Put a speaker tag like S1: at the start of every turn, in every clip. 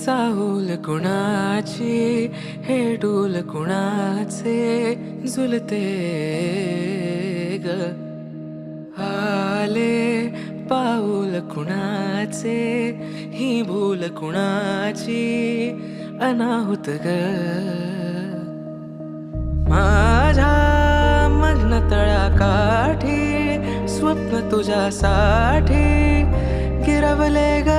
S1: चाहूल कुणाची हे डूल कुणाचे झुलते ग आले पाऊल कुणाचे ही भूल कुणाची अनाहुत ग माझ्या मग्न तळाकाठी स्वप्न तुझ्यासाठी गिरवले ग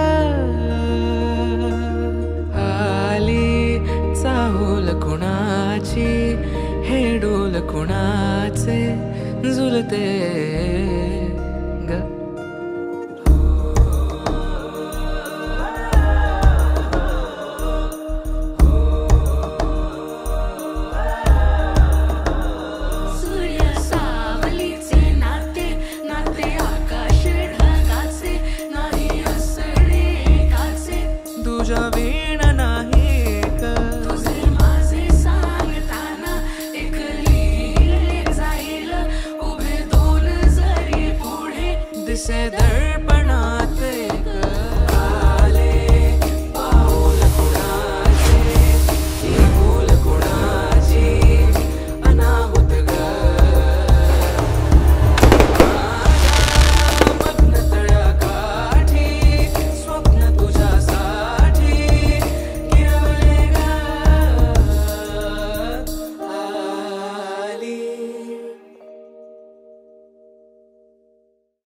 S1: आली चाहूल कुणाची हे डोल कुणाचे झुलते ग तुझ्या वीण नाही
S2: तुझे माझे सांगताना एक लिहिले जाईल उभे दोन जरी पुढे
S1: दिसे दर